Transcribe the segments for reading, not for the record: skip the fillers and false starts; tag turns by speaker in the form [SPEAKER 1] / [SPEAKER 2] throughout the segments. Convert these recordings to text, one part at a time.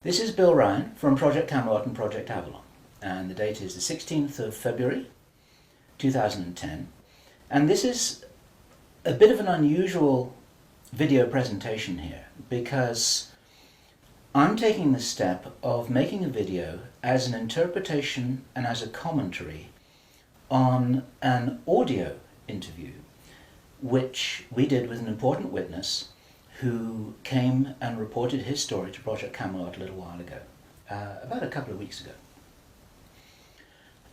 [SPEAKER 1] This is Bill Ryan from Project Camelot and Project Avalon, and the date is the 16th of February 2010, and this is a bit of an unusual video presentation here because I'm taking the step of making a video as an interpretation and as a commentary on an audio interview which we did with an important witness who came and reported his story to Project Camelot a little while ago, about a couple of weeks ago.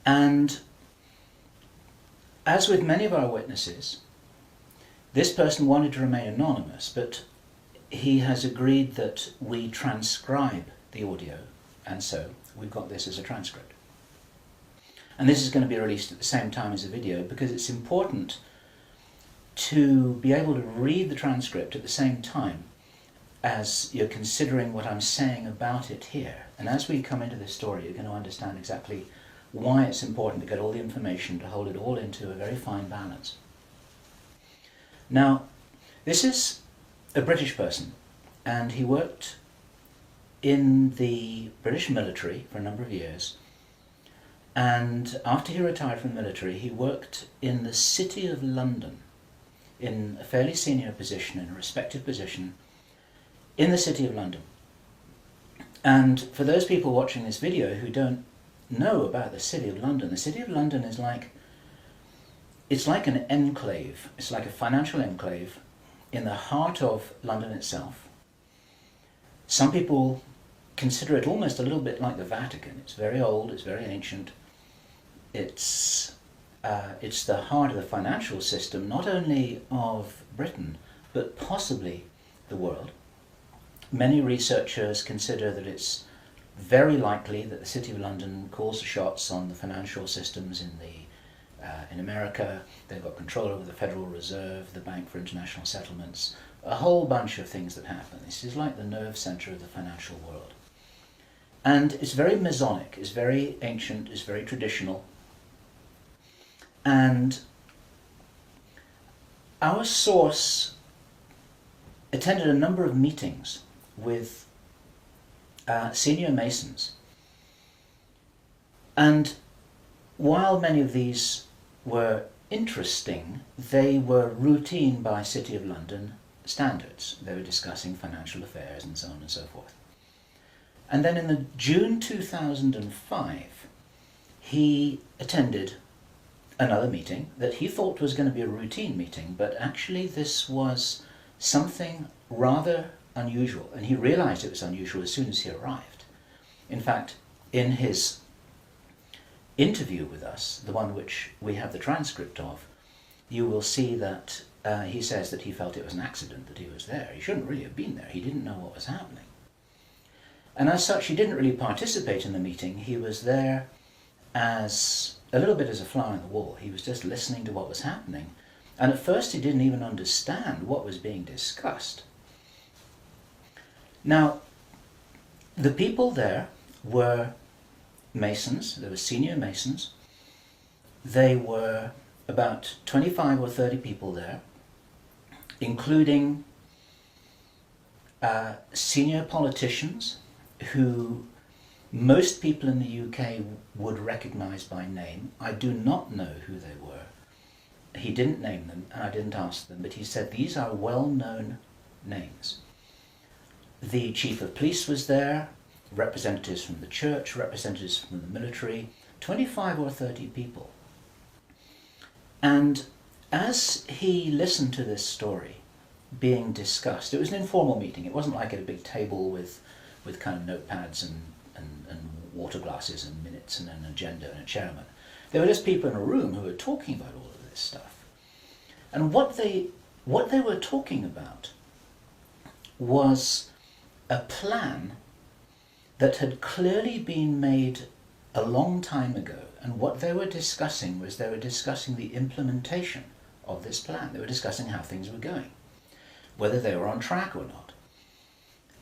[SPEAKER 1] And as with many of our witnesses, this person wanted to remain anonymous, but he has agreed that we transcribe the audio, and so we've got this as a transcript. And this is going to be released at the same time as the video because it's important to be able to read the transcript at the same time as you're considering what I'm saying about it here. And as we come into this story, you're going to understand exactly why it's important to get all the information, to hold it all into a very fine balance. Now, this is a British person, and he worked in the British military for a number of years. And after he retired from the military, he worked in the City of London in a fairly senior position, in a respected position in the City of London. And for those people watching this video who don't know about the City of London, the City of London is it's like an enclave. It's like a financial enclave in the heart of London itself. Some people consider it almost a little bit like the Vatican. It's very old, it's very ancient. It's the heart of the financial system, not only of Britain, but possibly the world. Many researchers consider that it's very likely that the City of London calls the shots on the financial systems in America. They've got control over the Federal Reserve, the Bank for International Settlements, a whole bunch of things that happen. This is like the nerve center of the financial world. And it's very Masonic, it's very ancient, it's very traditional. And our source attended a number of meetings with senior Masons. And while many of these were interesting, they were routine by City of London standards. They were discussing financial affairs and so on and so forth. And then in the June 2005, he attended another meeting that he thought was going to be a routine meeting, but actually this was something rather unusual, and he realized it was unusual as soon as he arrived. In fact, in his interview with us, the one which we have the transcript of, you will see that he says that he felt it was an accident that he was there. He shouldn't really have been there. He didn't know what was happening. And as such, he didn't really participate in the meeting. He was there as a little bit as a fly on the wall. He was just listening to what was happening. And at first he didn't even understand what was being discussed. Now, the people there were Masons. There were senior Masons. They were about 25 or 30 people there, including senior politicians who most people in the UK would recognise by name. I do not know who they were. He didn't name them, and I didn't ask them, but he said these are well-known names. The chief of police was there, representatives from the church, representatives from the military, 25 or 30 people. And as he listened to this story being discussed, it was an informal meeting. It wasn't like at a big table with kind of notepads and water glasses and minutes and an agenda and a chairman. There were just people in a room who were talking about all of this stuff. And what they were talking about was a plan that had clearly been made a long time ago. And what they were discussing was they were discussing the implementation of this plan. They were discussing how things were going, whether they were on track or not.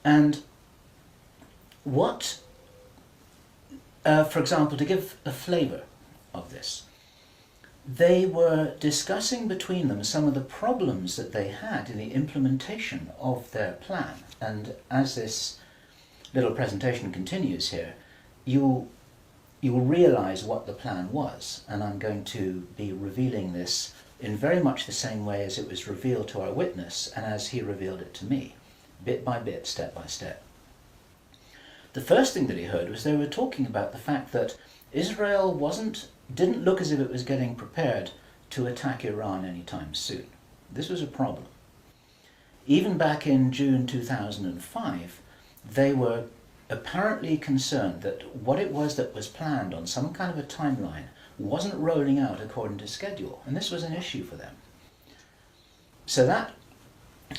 [SPEAKER 1] And what for example, to give a flavour of this, they were discussing between them some of the problems that they had in the implementation of their plan. And as this little presentation continues here, you'll realize what the plan was, and I'm going to be revealing this in very much the same way as it was revealed to our witness and as he revealed it to me, bit by bit, step by step. The first thing that he heard was they were talking about the fact that Israel didn't look as if it was getting prepared to attack Iran anytime soon. This was a problem. Even back in June 2005, they were apparently concerned that what it was that was planned on some kind of a timeline wasn't rolling out according to schedule, and this was an issue for them. So that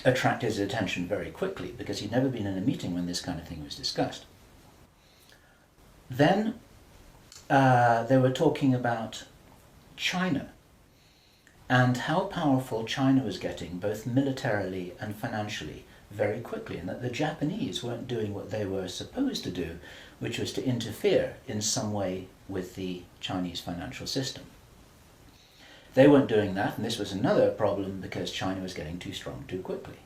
[SPEAKER 1] attracted his attention very quickly, because he'd never been in a meeting when this kind of thing was discussed. Then they were talking about China and how powerful China was getting, both militarily and financially, very quickly, and that the Japanese weren't doing what they were supposed to do, which was to interfere in some way with the Chinese financial system. They weren't doing that, and this was another problem because China was getting too strong too quickly.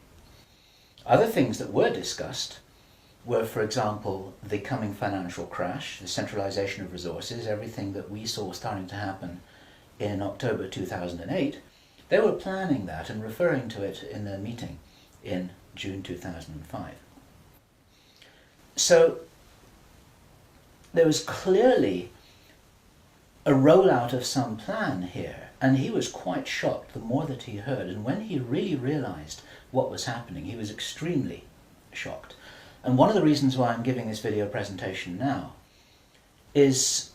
[SPEAKER 1] Other things that were discussed were, for example, the coming financial crash, the centralization of resources, everything that we saw starting to happen in October 2008. They were planning that and referring to it in their meeting in June 2005. So there was clearly a rollout of some plan here, and he was quite shocked the more that he heard, and when he really realized what was happening, he was extremely shocked. And one of the reasons why I'm giving this video presentation now is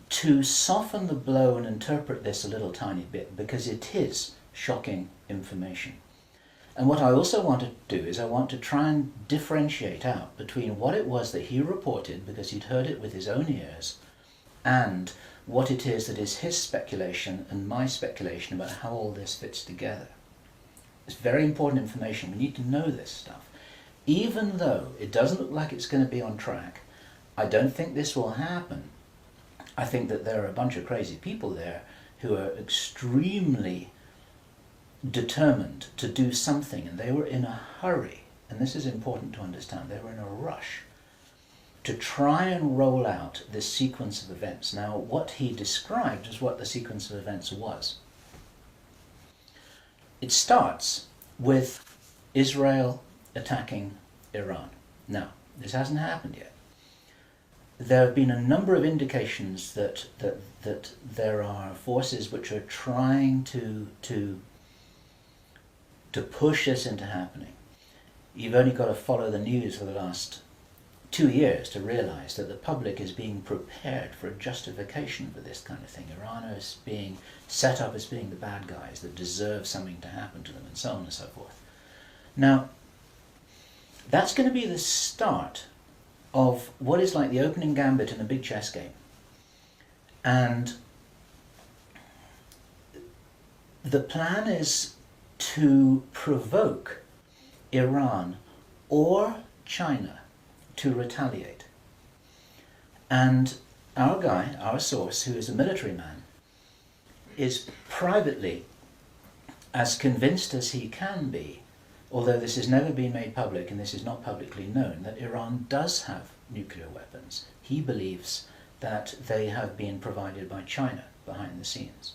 [SPEAKER 1] to soften the blow and interpret this a little tiny bit, because it is shocking information. And what I also want to do is I want to try and differentiate out between what it was that he reported, because he'd heard it with his own ears, and what it is that is his speculation and my speculation about how all this fits together. It's very important information. We need to know this stuff. Even though it doesn't look like it's going to be on track, I don't think this will happen. I think that there are a bunch of crazy people there who are extremely determined to do something, and they were in a hurry, and this is important to understand. They were in a rush to try and roll out this sequence of events. Now, what he described is what the sequence of events was. It starts with Israel attacking Iran. Now, this hasn't happened yet. There have been a number of indications that there are forces which are trying to push this into happening. You've only got to follow the news for the last 2 years to realize that the public is being prepared for a justification for this kind of thing. Iran is being set up as being the bad guys that deserve something to happen to them, and so on and so forth. Now, that's going to be the start of what is like the opening gambit in a big chess game. And the plan is to provoke Iran or China to retaliate. And our guy, our source, who is a military man, is privately as convinced as he can be, although this has never been made public and this is not publicly known, that Iran does have nuclear weapons. He believes that they have been provided by China behind the scenes.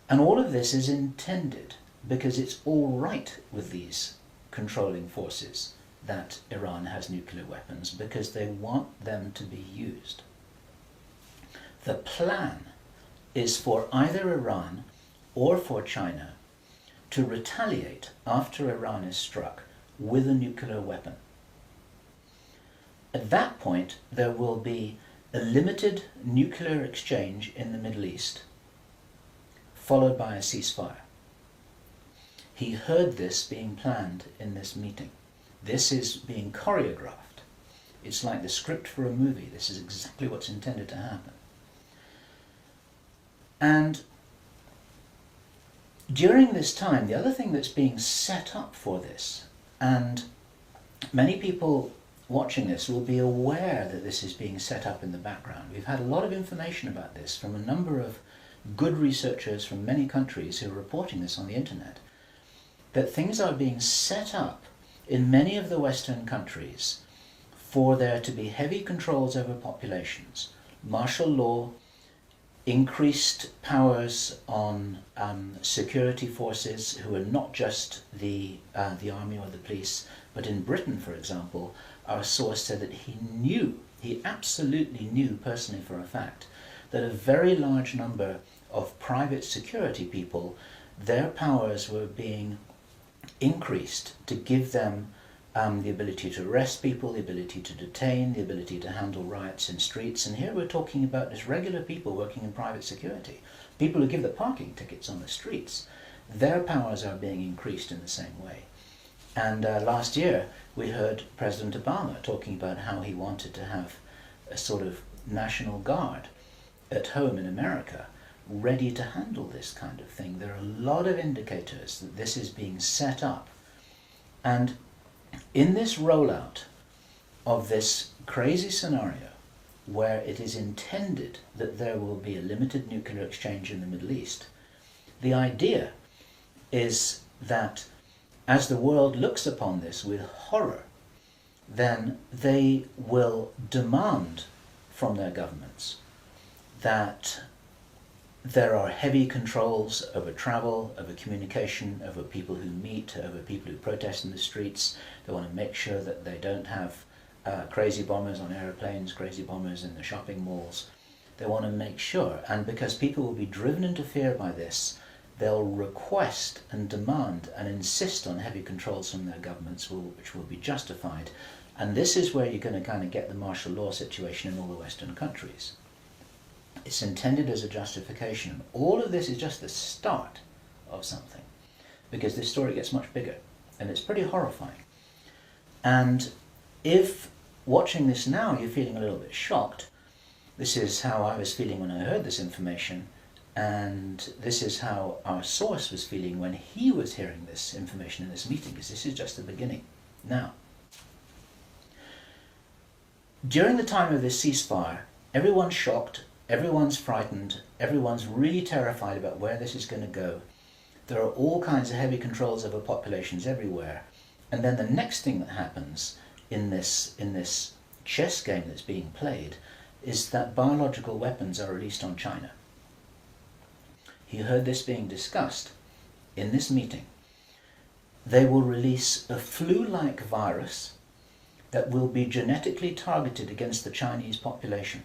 [SPEAKER 1] And all of this is intended because it's all right with these controlling forces that Iran has nuclear weapons, because they want them to be used. The plan is for either Iran or for China to retaliate after Iran is struck with a nuclear weapon. At that point, there will be a limited nuclear exchange in the Middle East, followed by a ceasefire. He heard this being planned in this meeting. This is being choreographed. It's like the script for a movie. This is exactly what's intended to happen. And during this time, the other thing that's being set up for this, and many people watching this will be aware that this is being set up in the background. We've had a lot of information about this from a number of good researchers from many countries who are reporting this on the internet, that things are being set up in many of the Western countries for there to be heavy controls over populations, martial law, increased powers on security forces who are not just the army or the police, but in Britain, for example, our source said that he absolutely knew personally for a fact, that a very large number of private security people, their powers were being increased to give them the ability to arrest people, the ability to detain, the ability to handle riots in streets. And here we're talking about just regular people working in private security, people who give the parking tickets on the streets. Their powers are being increased in the same way. And last year we heard President Obama talking about how he wanted to have a sort of national guard at home in America ready to handle this kind of thing. There are a lot of indicators that this is being set up. And in this rollout of this crazy scenario where it is intended that there will be a limited nuclear exchange in the Middle East, the idea is that as the world looks upon this with horror, then they will demand from their governments that there are heavy controls over travel, over communication, over people who meet, over people who protest in the streets. They want to make sure that they don't have crazy bombers on aeroplanes, crazy bombers in the shopping malls. They want to make sure, and because people will be driven into fear by this, they'll request and demand and insist on heavy controls from their governments, which will be justified. And this is where you're going to kind of get the martial law situation in all the Western countries. It's intended as a justification. All of this is just the start of something, because this story gets much bigger, and it's pretty horrifying. And if watching this now you're feeling a little bit shocked, this is how I was feeling when I heard this information, and this is how our source was feeling when he was hearing this information in this meeting, because this is just the beginning. Now, during the time of this ceasefire, everyone's shocked, everyone's frightened, everyone's really terrified about where this is going to go. There are all kinds of heavy controls over populations everywhere. And then the next thing that happens in this chess game that's being played is that biological weapons are released on China. He heard this being discussed in this meeting. They will release a flu-like virus that will be genetically targeted against the Chinese population.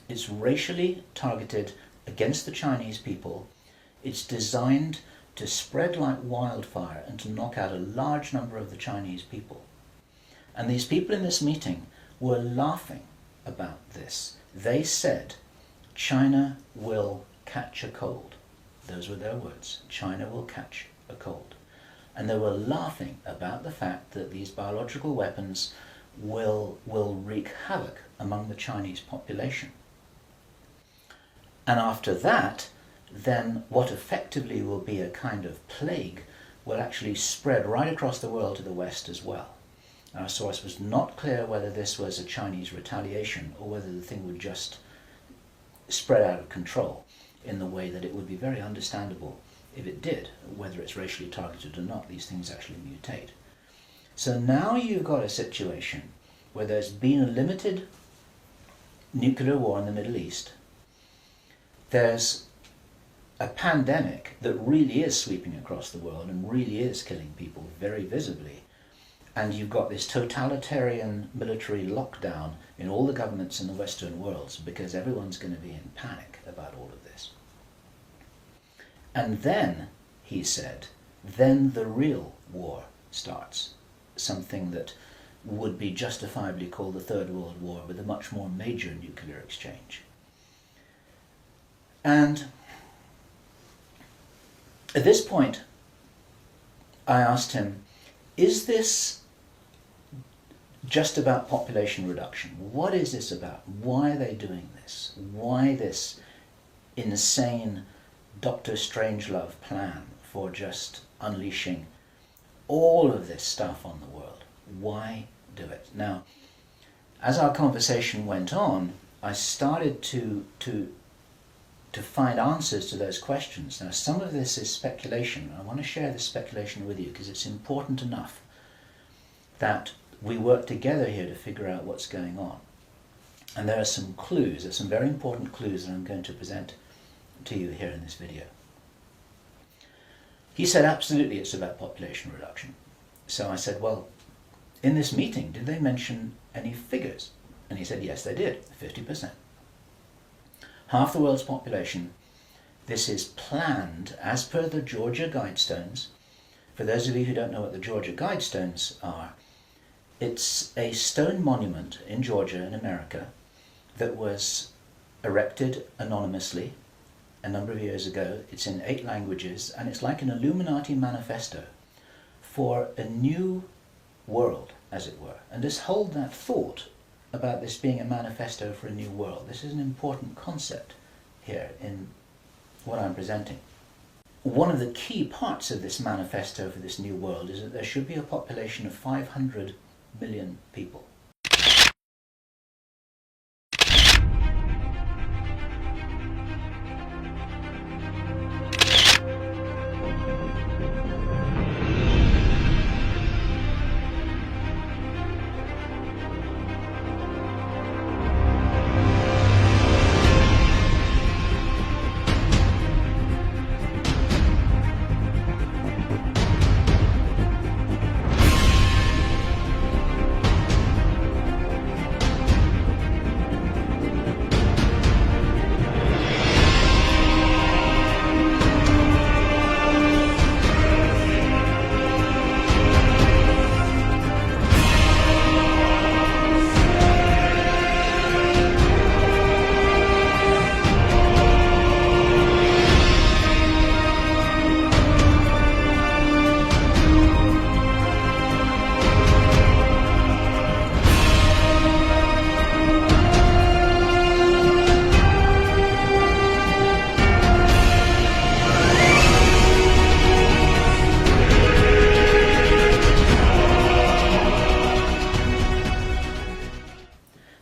[SPEAKER 1] It's racially targeted against the Chinese people. It's designed to spread like wildfire and to knock out a large number of the Chinese people. And these people in this meeting were laughing about this. They said, China will catch a cold. Those were their words. China will catch a cold. And they were laughing about the fact that these biological weapons will wreak havoc among the Chinese population. And after that, then what effectively will be a kind of plague will actually spread right across the world to the West as well. Our source was not clear whether this was a Chinese retaliation or whether the thing would just spread out of control in the way that it would be very understandable if it did, whether it's racially targeted or not. These things actually mutate. So now you've got a situation where there's been a limited nuclear war in the Middle East. There's a pandemic that really is sweeping across the world and really is killing people very visibly. And you've got this totalitarian military lockdown in all the governments in the Western world because everyone's going to be in panic about all of this. And then, he said, then the real war starts. Something that would be justifiably called the Third World War, with a much more major nuclear exchange. And at this point, I asked him, is this just about population reduction? What is this about? Why are they doing this? Why this insane Dr. Strangelove plan for just unleashing all of this stuff on the world? Why do it? Now, as our conversation went on, I started to find answers to those questions. Now, some of this is speculation. I want to share this speculation with you because it's important enough that we work together here to figure out what's going on. And there are some clues, there's some very important clues that I'm going to present to you here in this video. He said, absolutely, it's about population reduction. So I said, well, in this meeting, did they mention any figures? And he said, yes, they did, 50%. Half the world's population. This is planned as per the Georgia Guidestones. For those of you who don't know what the Georgia Guidestones are, it's a stone monument in Georgia in America that was erected anonymously a number of years ago. It's in 8 languages, and it's like an Illuminati manifesto for a new world, as it were. And just hold that thought about this being a manifesto for a new world. This is an important concept here in what I'm presenting. One of the key parts of this manifesto for this new world is that there should be a population of 500 million people.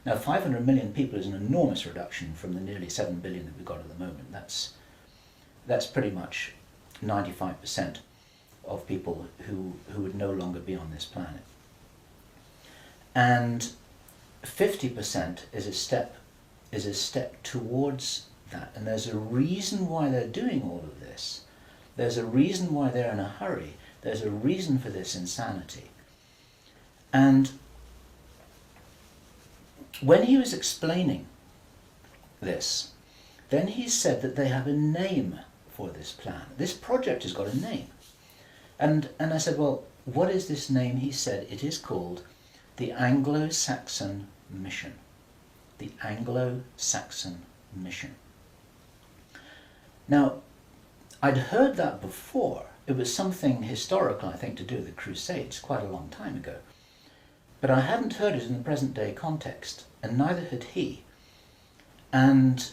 [SPEAKER 1] Now, 500 million people is an enormous reduction from the nearly 7 billion that we've got at the moment. That's pretty much 95% of people who would no longer be on this planet. And 50% is a step towards that. And there's a reason why they're doing all of this. There's a reason why they're in a hurry. There's a reason for this insanity. And when he was explaining this, then he said that they have a name for this plan. This project has got a name. And I said, well, what is this name? He said it is called the Anglo-Saxon Mission. The Anglo-Saxon Mission. Now, I'd heard that before. It was something historical, I think, to do with the Crusades quite a long time ago. But I hadn't heard it in the present day context, and neither had he. And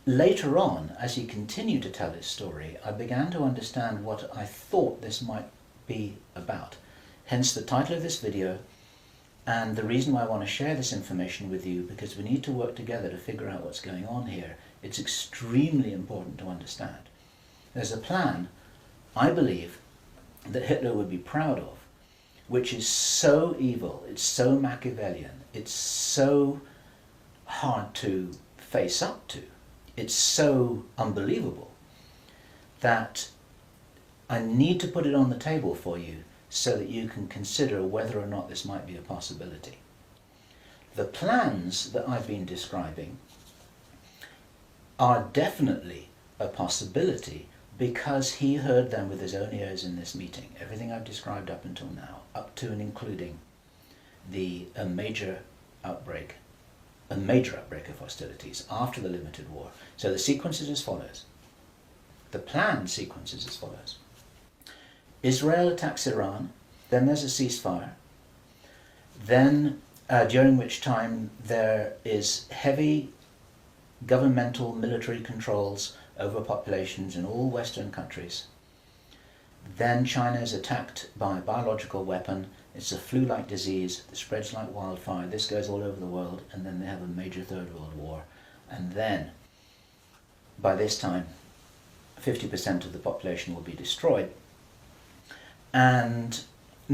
[SPEAKER 1] later on, as he continued to tell his story, I began to understand what I thought this might be about. Hence the title of this video, and the reason why I want to share this information with you, because we need to work together to figure out what's going on here. It's extremely important to understand. There's a plan, I believe, that Hitler would be proud of, which is so evil, it's so Machiavellian, it's so hard to face up to, it's so unbelievable, that I need to put it on the table for you so that you can consider whether or not this might be a possibility. The plans that I've been describing are definitely a possibility, because he heard them with his own ears in this meeting. Everything I've described up until now, up to and including a major outbreak of hostilities after the limited war. So the sequence is as follows. The planned sequence is as follows. Israel attacks Iran, then there's a ceasefire, then during which time there is heavy governmental military controls over populations in all Western countries. Then China is attacked by a biological weapon. It's a flu-like disease that spreads like wildfire. This goes all over the world, and then they have a major Third World War. And then, by this time, 50% of the population will be destroyed. And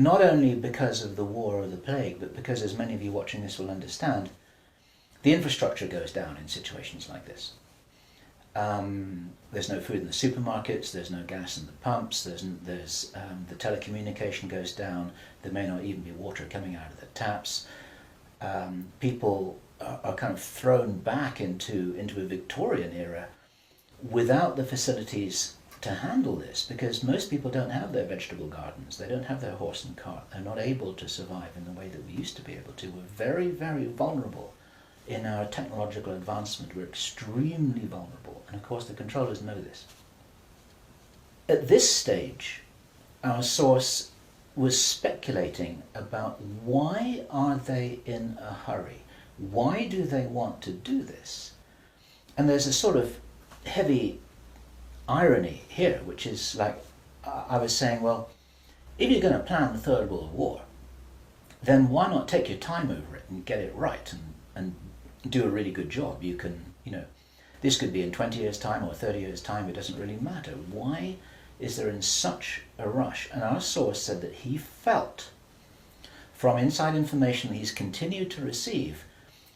[SPEAKER 1] not only because of the war or the plague, but because, as many of you watching this will understand, the infrastructure goes down in situations like this. There's no food in the supermarkets, there's no gas in the pumps, the telecommunication goes down, there may not even be water coming out of the taps. People are kind of thrown back into a Victorian era without the facilities to handle this, because most people don't have their vegetable gardens, they don't have their horse and cart, they're not able to survive in the way that we used to be able to. We're very, very vulnerable in our technological advancement. We're extremely vulnerable, and of course the controllers know this. At this stage, our source was speculating about why are they in a hurry? Why do they want to do this? And there's a sort of heavy irony here, which is like, I was saying, well, if you're going to plan the Third World War, then why not take your time over it and get it right and do a really good job? You can, this could be in 20 years' time or 30 years' time, it doesn't really matter. Why is there in such a rush? And our source said that he felt, from inside information that he's continued to receive,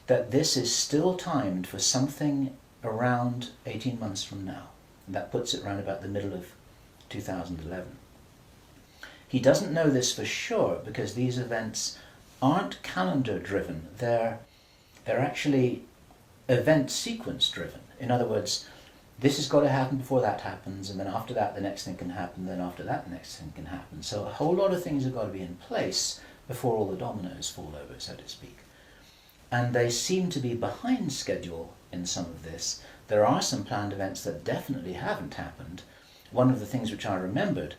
[SPEAKER 1] that this is still timed for something around 18 months from now. And that puts it around about the middle of 2011. He doesn't know this for sure because these events aren't calendar driven, they're actually event sequence driven. In other words, this has got to happen before that happens, and then after that the next thing can happen, then after that the next thing can happen. So a whole lot of things have got to be in place before all the dominoes fall over, so to speak. And they seem to be behind schedule in some of this. There are some planned events that definitely haven't happened. One of the things which I remembered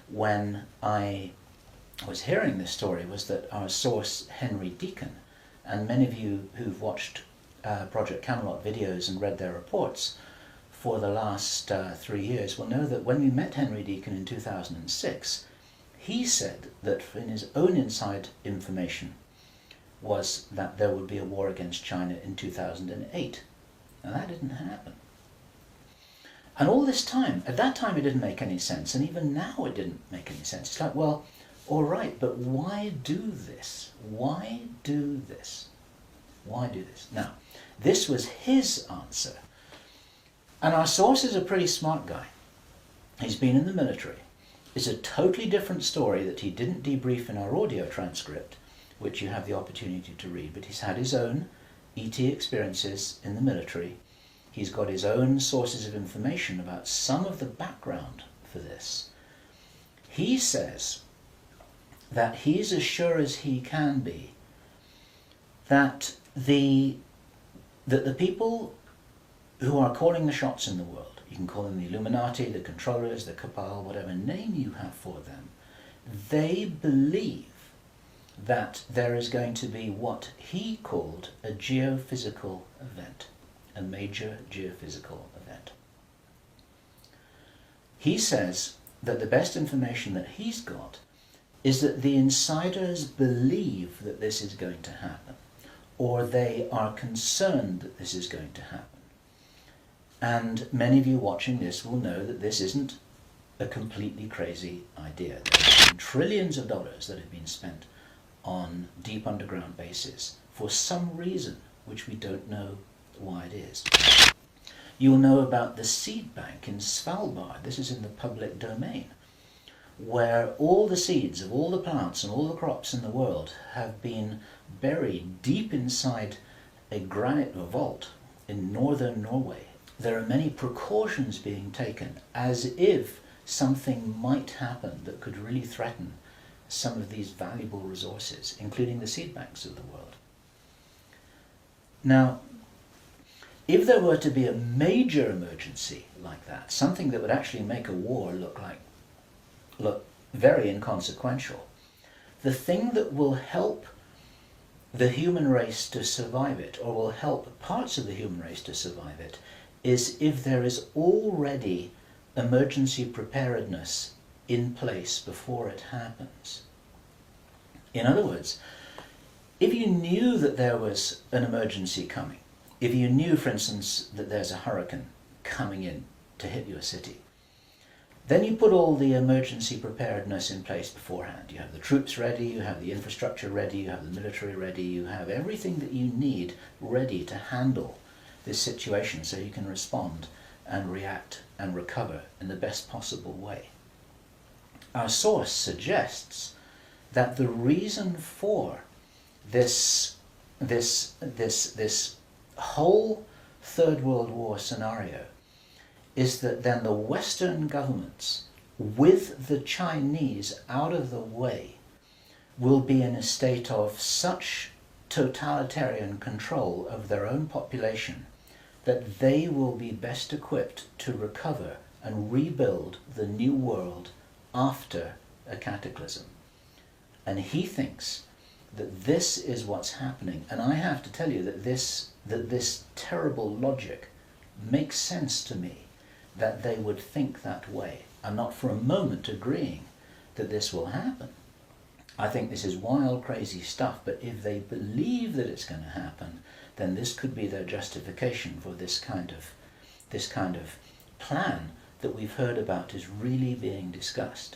[SPEAKER 1] when I was hearing this story was that our source, Henry Deacon, and many of you who've watched Project Camelot videos and read their reports for the last 3 years will know that when we met Henry Deacon in 2006, he said that in his own inside information was that there would be a war against China in 2008. Now that didn't happen. And all this time, at that time it didn't make any sense, and even now it didn't make any sense. It's like, well, all right, but why do this? Why do this? Why do this? Now, this was his answer. And our source is a pretty smart guy. He's been in the military. It's a totally different story that he didn't debrief in our audio transcript, which you have the opportunity to read, but he's had his own ET experiences in the military. He's got his own sources of information about some of the background for this. He says that he's as sure as he can be that the people who are calling the shots in the world, you can call them the Illuminati, the controllers, the cabal, whatever name you have for them, they believe that there is going to be what he called a geophysical event, a major geophysical event. He says that the best information that he's got is that the insiders believe that this is going to happen, or they are concerned that this is going to happen. And many of you watching this will know that this isn't a completely crazy idea. There have been trillions of dollars that have been spent on deep underground bases for some reason which we don't know why it is. You'll know about the seed bank in Svalbard. This is in the public domain, where all the seeds of all the plants and all the crops in the world have been buried deep inside a granite vault in northern Norway. There are many precautions being taken as if something might happen that could really threaten some of these valuable resources, including the seed banks of the world. Now, if there were to be a major emergency like that, something that would actually make a war look very inconsequential, the thing that will help the human race to survive it, or will help parts of the human race to survive it, is if there is already emergency preparedness in place before it happens. In other words, if you knew that there was an emergency coming, if you knew, for instance, that there's a hurricane coming in to hit your city, Then you put all the emergency preparedness in place beforehand. You have the troops ready, you have the infrastructure ready, you have the military ready, you have everything that you need ready to handle this situation so you can respond and react and recover in the best possible way. Our source suggests that the reason for this whole Third World War scenario is that then the Western governments, with the Chinese out of the way, will be in a state of such totalitarian control of their own population that they will be best equipped to recover and rebuild the new world after a cataclysm. And he thinks that this is what's happening. And I have to tell you that this terrible logic makes sense to me, that they would think that way. I'm not for a moment agreeing that this will happen. I think this is wild, crazy stuff, but if they believe that it's going to happen, then this could be their justification for this kind of plan that we've heard about is really being discussed.